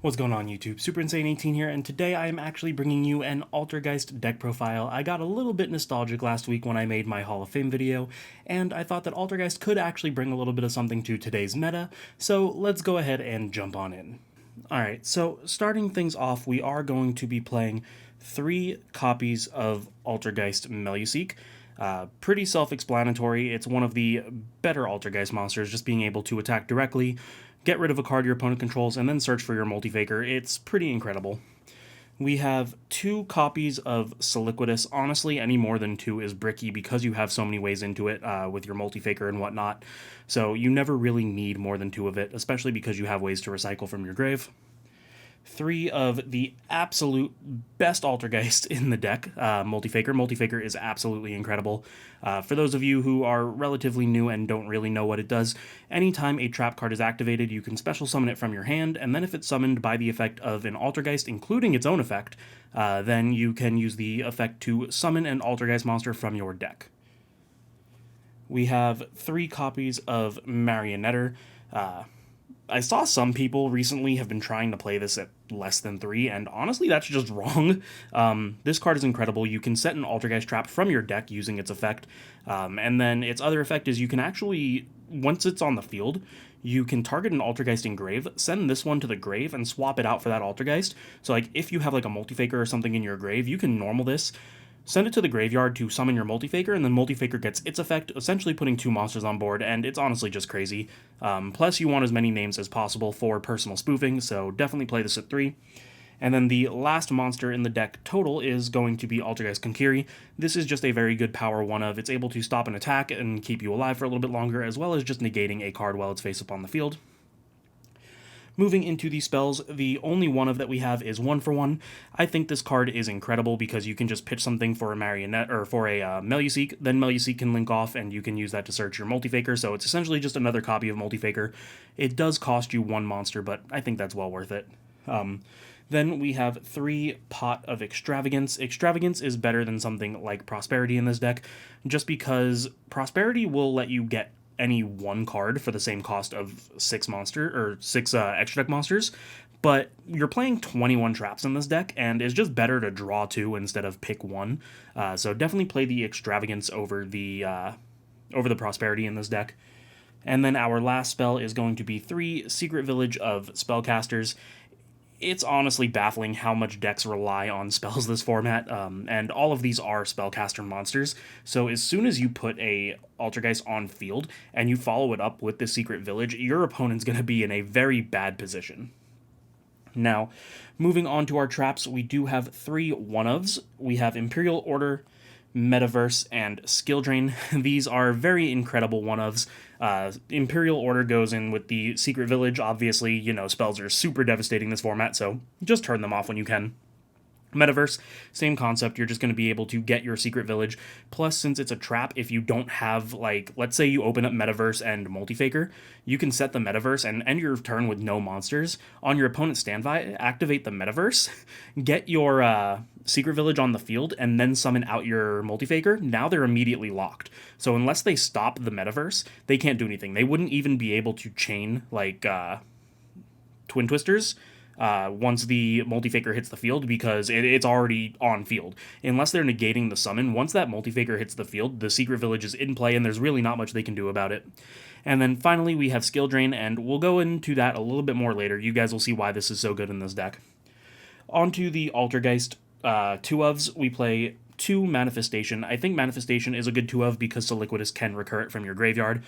What's going on YouTube? Super Insane 18 here, and today I am actually bringing you an Altergeist deck profile. I got a little bit nostalgic last week when I made my Hall of Fame video, and I thought that Altergeist could actually bring a little bit of something to today's meta, so let's go ahead and jump on in. Alright, so starting things off, we are going to be playing 3 copies of Altergeist Meluseek. Pretty self-explanatory. It's one of the better Altergeist monsters, just being able to attack directly, get rid of a card your opponent controls, and then search for your multi-faker. It's pretty incredible. We have 2 copies of Siliquidus. Honestly, any more than 2 is bricky because you have so many ways into it with your multi-faker and whatnot. So you never really need more than 2 of it, especially because you have ways to recycle from your grave. 3 of the absolute best Altergeist in the deck, Multi-Faker. Multi-Faker is absolutely incredible. For those of you who are relatively new and don't really know what it does, anytime a trap card is activated, you can special summon it from your hand, and then if it's summoned by the effect of an Altergeist, including its own effect, then you can use the effect to summon an Altergeist monster from your deck. We have 3 copies of Marionetter. I saw some people recently have been trying to play this at less than 3, and honestly, that's just wrong. This card is incredible. You can set an Altergeist trap from your deck using its effect, and then its other effect is you can actually, once it's on the field, you can target an Altergeist in grave, send this one to the grave, and swap it out for that Altergeist. So, like, if you have, like, a Multi-Faker or something in your grave, you can normal this, send it to the graveyard to summon your Multi-Faker, and then Multi-Faker gets its effect, essentially putting 2 monsters on board, and it's honestly just crazy. Plus, you want as many names as possible for personal spoofing, so definitely play this at 3. And then the last monster in the deck total is going to be Altergeist Konkiri. This is just a very good power 1-of. It's able to stop an attack and keep you alive for a little bit longer, as well as just negating a card while it's face up on the field. Moving into the spells, the only one of that we have is 1-for-1. I think this card is incredible because you can just pitch something for a Marionette or for a Meluseek, then Meluseek can link off and you can use that to search your Multi-Faker, so it's essentially just another copy of Multi-Faker. It does cost you 1 monster, but I think that's well worth it. Then we have 3 Pot of Extravagance. Extravagance is better than something like Prosperity in this deck, just because Prosperity will let you get any 1 card for the same cost of 6 extra deck monsters, but you're playing 21 traps in this deck, and it's just better to draw 2 instead of pick 1. So definitely play the Extravagance over the Prosperity in this deck. And then our last spell is going to be 3 Secret Village of Spellcasters. It's honestly baffling how much decks rely on spells this format, and all of these are spellcaster monsters, so as soon as you put a Altergeist on field and you follow it up with the Secret Village, your opponent's going to be in a very bad position. Now, moving on to our traps, we do have 3 1-ofs. We have Imperial Order, Metaverse, and Skill Drain. These are very incredible 1-ofs. Imperial Order goes in with the Secret Village. Obviously, you know, spells are super devastating this format, so just turn them off when you can. Metaverse, same concept, you're just going to be able to get your Secret Village, plus since it's a trap, if you don't have, like, let's say you open up Metaverse and Multi-Faker, you can set the Metaverse and end your turn with no monsters. On your opponent's standby, activate the Metaverse, get your Secret Village on the field, and then summon out your Multi-Faker. Now they're immediately locked. So unless they stop the Metaverse, they can't do anything. They wouldn't even be able to chain, like, Twin Twisters once the Multi-Faker hits the field, because it's already on field. Unless they're negating the summon, once that Multi-Faker hits the field, the Secret Village is in play, and there's really not much they can do about it. And then finally, we have Skill Drain, and we'll go into that a little bit more later. You guys will see why this is so good in this deck. Onto the Altergeist 2-ofs, we play 2 Manifestation. I think Manifestation is a good 2-of because Siliquidus can recur it from your graveyard.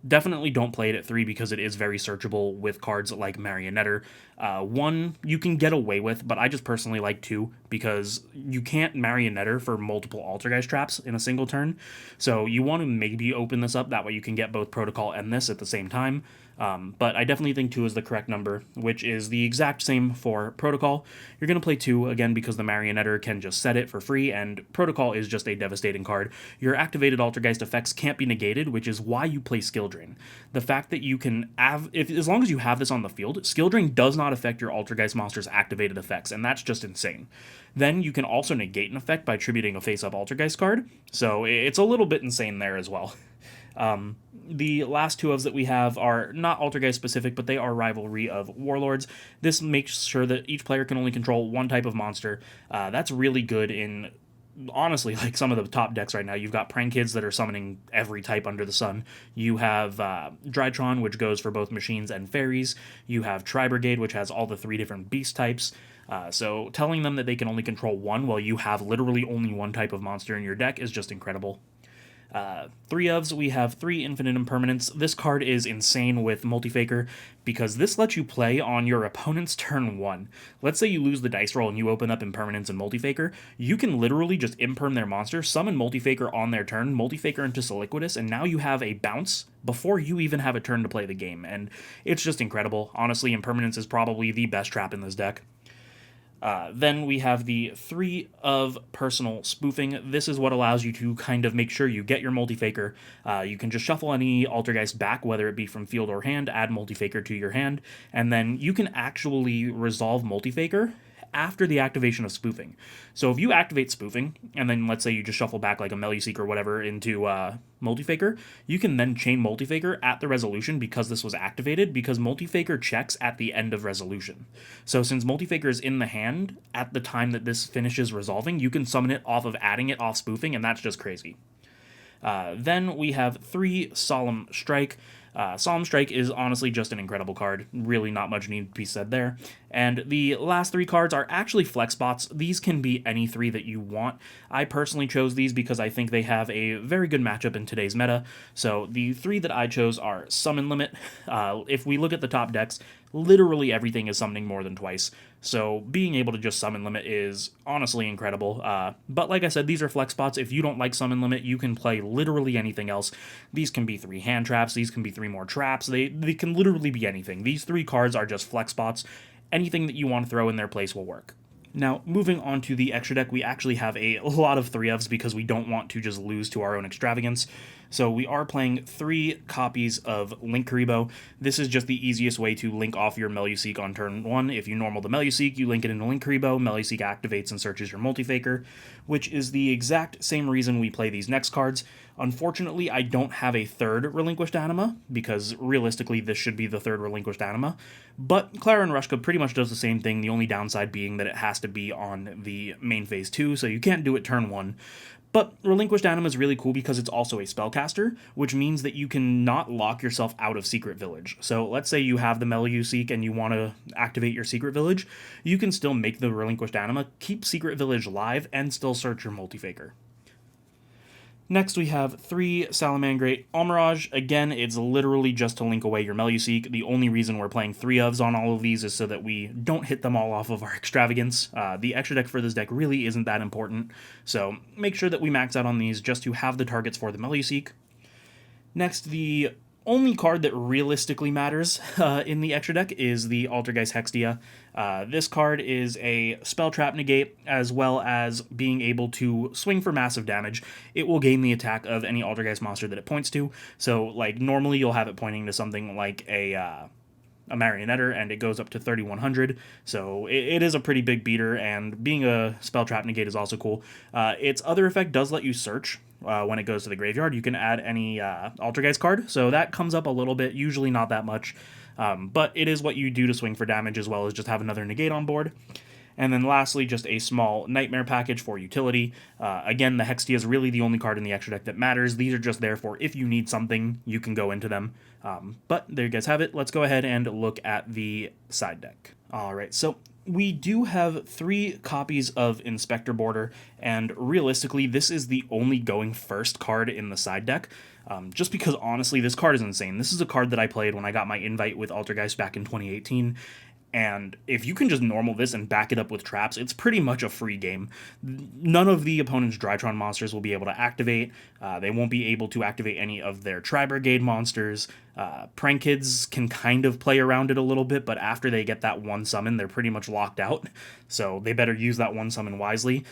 Definitely don't play it at 3 because it is very searchable with cards like Marionetter. 1 you can get away with, but I just personally like 2 because you can't Marionetter for multiple Altergeist traps in a single turn. So you want to maybe open this up, that way you can get both Protocol and this at the same time. But I definitely think 2 is the correct number, which is the exact same for Protocol. You're going to play 2, again, because the Marionetter can just set it for free, and Protocol is just a devastating card. Your activated Altergeist effects can't be negated, which is why you play Skill Drain. The fact that you can have, as long as you have this on the field, Skill Drain does not affect your Altergeist monster's activated effects, and that's just insane. Then you can also negate an effect by tributing a face-up Altergeist card, so it's a little bit insane there as well. The last two ofs that we have are not Altergeist specific, but they are Rivalry of Warlords. This makes sure that each player can only control one type of monster. That's really good in, honestly, like some of the top decks right now. You've got Prank Kids that are summoning every type under the sun. You have Drytron, which goes for both machines and fairies. You have Tri-Brigade, which has all the 3 different beast types. So telling them that they can only control one while you have literally only one type of monster in your deck is just incredible. 3 ofs, we have 3 Infinite Impermanents. This card is insane with Multifaker because this lets you play on your opponent's turn 1. Let's say you lose the dice roll and you open up Impermanence and Multifaker. You can literally just imperm their monster, summon Multifaker on their turn, Multifaker into Siliquidus, and now you have a bounce before you even have a turn to play the game, and it's just incredible. Honestly, Impermanence is probably the best trap in this deck. Then we have the 3 of Personal Spoofing. This is what allows you to kind of make sure you get your Multifaker. You can just shuffle any Altergeist back, whether it be from field or hand, add Multifaker to your hand, and then you can actually resolve Multifaker after the activation of Spoofing. So if you activate Spoofing, and then let's say you just shuffle back like a Meluseek or whatever into Multifaker, you can then chain Multifaker at the resolution because this was activated, because Multifaker checks at the end of resolution. So since Multifaker is in the hand at the time that this finishes resolving, you can summon it off of adding it off Spoofing, and that's just crazy. Then we have 3 Solemn Strike. Solemn Strike is honestly just an incredible card. Really not much need to be said there. And the last 3 cards are actually flex spots. These can be any 3 that you want. I personally chose these because I think they have a very good matchup in today's meta. So the 3 that I chose are Summon Limit. If we look at the top decks, literally everything is summoning more than twice. So being able to just Summon Limit is honestly incredible. But like I said, these are flex spots. If you don't like Summon Limit, you can play literally anything else. These can be 3 hand traps. These can be 3 more traps. They can literally be anything. These 3 cards are just flex spots. Anything that you want to throw in their place will work. Now, moving on to the extra deck, we actually have a lot of 3 ofs because we don't want to just lose to our own extravagance. So we are playing 3 copies of Link Karibo. This is just the easiest way to link off your Meluseek on turn 1. If you normal the Meluseek, you link it into Link Karibo, Meluseek activates and searches your Multifaker, which is the exact same reason we play these next cards. Unfortunately, I don't have a 3rd Relinquished Anima, because realistically this should be the 3rd Relinquished Anima, but Clara and Rushka pretty much does the same thing, the only downside being that it has to be on the main phase 2, so you can't do it turn 1. But Relinquished Anima is really cool because it's also a spellcaster, which means that you can not lock yourself out of Secret Village. So let's say you have the Meluseek and you want to activate your Secret Village, you can still make the Relinquished Anima, keep Secret Village live, and still search your Multifaker. Next, we have 3 Salamangreat Almirage. Again, it's literally just to link away your Meluseek. The only reason we're playing 3 ofs on all of these is so that we don't hit them all off of our extravagance. The extra deck for this deck really isn't that important, so make sure that we max out on these just to have the targets for the Meluseek. Next, the only card that realistically matters in the extra deck is the Altergeist Hextia. This card is a spell trap negate, as well as being able to swing for massive damage. It will gain the attack of any Altergeist monster that it points to. So, like, normally you'll have it pointing to something like a Marionetter, and it goes up to 3100, so it is a pretty big beater, and being a spell trap negate is also cool. Its other effect does let you search. When it goes to the graveyard, you can add any Altergeist card, so that comes up a little bit, usually not that much, but it is what you do to swing for damage, as well as just have another negate on board. And then lastly, just a small Nightmare package for utility. Again, the Hextia is really the only card in the extra deck that matters. These are just there for if you need something, you can go into them. But there you guys have it. Let's go ahead and look at the side deck. Alright, so we do have 3 copies of Inspector Border, and realistically, this is the only going first card in the side deck. Just because, honestly, this card is insane. This is a card that I played when I got my invite with Altergeist back in 2018, and if you can just normal this and back it up with traps, it's pretty much a free game. None of the opponent's Drytron monsters will be able to activate. They won't be able to activate any of their Tri-Brigade monsters. Prank Kids can kind of play around it a little bit, but after they get that 1 summon, they're pretty much locked out. So they better use that 1 summon wisely.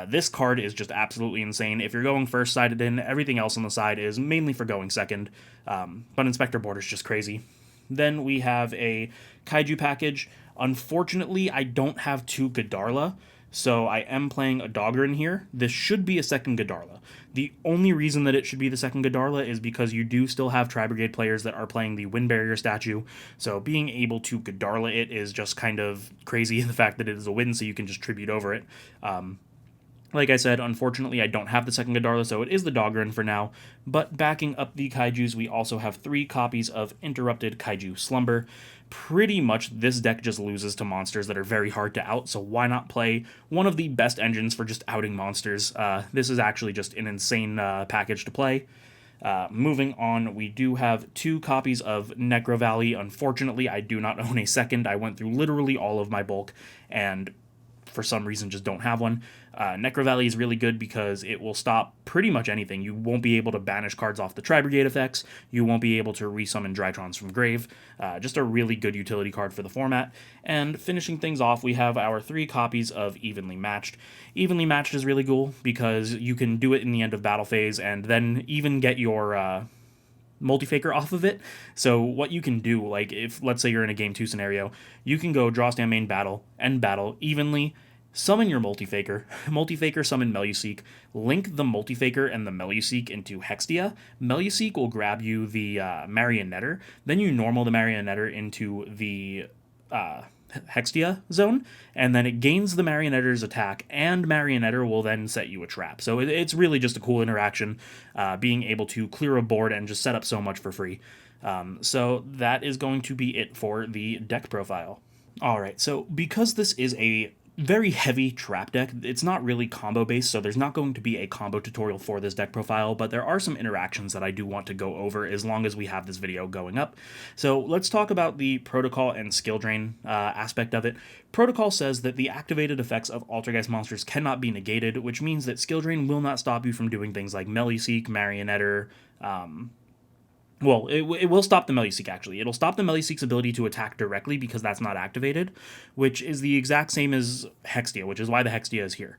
This card is just absolutely insane. If you're going first sided in, everything else on the side is mainly for going second. But Inspector Border is just crazy. Then we have a Kaiju package. Unfortunately, I don't have 2 Godarla, So I am playing a Dogger in here. This should be a second Godarla. The only reason that it should be the second Godarla is because you do still have Tri-Brigade players that are playing the Wind Barrier statue, so being able to Godarla it is just kind of crazy, the fact that it is a wind, so you can just tribute over it. Like I said, unfortunately, I don't have the second Godarla, so it is the Doggerin for now. But backing up the Kaijus, we also have 3 copies of Interrupted Kaiju Slumber. Pretty much this deck just loses to monsters that are very hard to out, so why not play one of the best engines for just outing monsters? This is actually just an insane package to play. Moving on, we do have 2 copies of Necro Valley. Unfortunately, I do not own a second. I went through literally all of my bulk, and for some reason just don't have one. Necro Valley is really good because it will stop pretty much anything. You won't be able to banish cards off the Tri-Brigade effects. You won't be able to resummon Drytrons from grave. Just a really good utility card for the format. And finishing things off, we have our 3 copies of Evenly Matched. Evenly Matched is really cool because you can do it in the end of battle phase and then even get your multi-faker off of it. So what you can do, like if let's say you're in a game 2 scenario, you can go draw stand main battle, end battle, evenly, summon your multi-faker, multi-faker summon Meluseek, link the multi-faker and the Meluseek into Hextia. Meluseek will grab you the Marionetter, then you normal the Marionetter into the Hextia zone, and then it gains the Marionetter's attack, and Marionetter will then set you a trap. So it's really just a cool interaction, being able to clear a board and just set up so much for free. So that is going to be it for the deck profile. Alright, so because this is a very heavy trap deck, it's not really combo based, so there's not going to be a combo tutorial for this deck profile, but there are some interactions that I do want to go over as long as we have this video going up. So let's talk about the protocol and skill drain aspect of it. Protocol says that the activated effects of Altergeist monsters cannot be negated, which means that skill drain will not stop you from doing things like Meluseek, Marionetter, well, it will stop the Meluseek, actually. It'll stop the Meluseek's ability to attack directly because that's not activated, which is the exact same as Hextia, which is why the Hextia is here.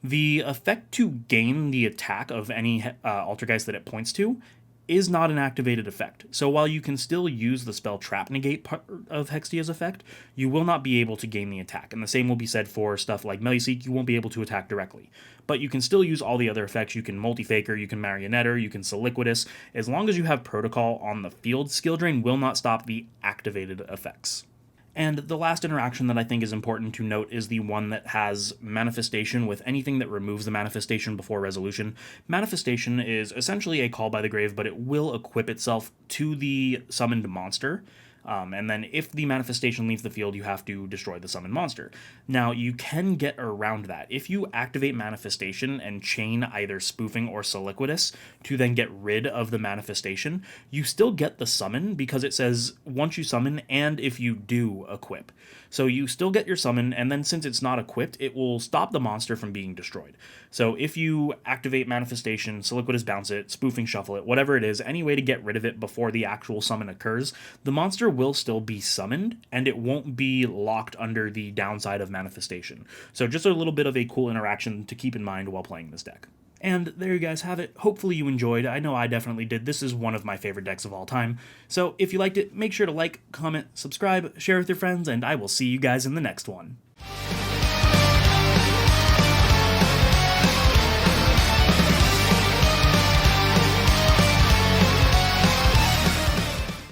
The effect to gain the attack of any Altergeist that it points to is not an activated effect. So while you can still use the spell Trap Negate part of Hextia's effect, you will not be able to gain the attack. And the same will be said for stuff like Meluseek. You won't be able to attack directly. But you can still use all the other effects. You can Multi-Faker, you can Marionetter, you can Soliquidus. As long as you have Protocol on the field, Skill Drain will not stop the activated effects. And the last interaction that I think is important to note is the one that has Manifestation with anything that removes the Manifestation before resolution. Manifestation is essentially a call by the grave, but it will equip itself to the summoned monster. And then if the manifestation leaves the field, you have to destroy the summoned monster. Now, you can get around that. If you activate manifestation and chain either spoofing or Soliquidus to then get rid of the manifestation, you still get the summon because it says once you summon and if you do equip. So you still get your summon, and then since it's not equipped, it will stop the monster from being destroyed. So if you activate manifestation, Soliquidus bounce it, spoofing shuffle it, whatever it is, any way to get rid of it before the actual summon occurs, the monster will still be summoned, and it won't be locked under the downside of manifestation. So just a little bit of a cool interaction to keep in mind while playing this deck. And there you guys have it. Hopefully you enjoyed. I know I definitely did. This is one of my favorite decks of all time. So if you liked it, make sure to like, comment, subscribe, share with your friends, and I will see you guys in the next one.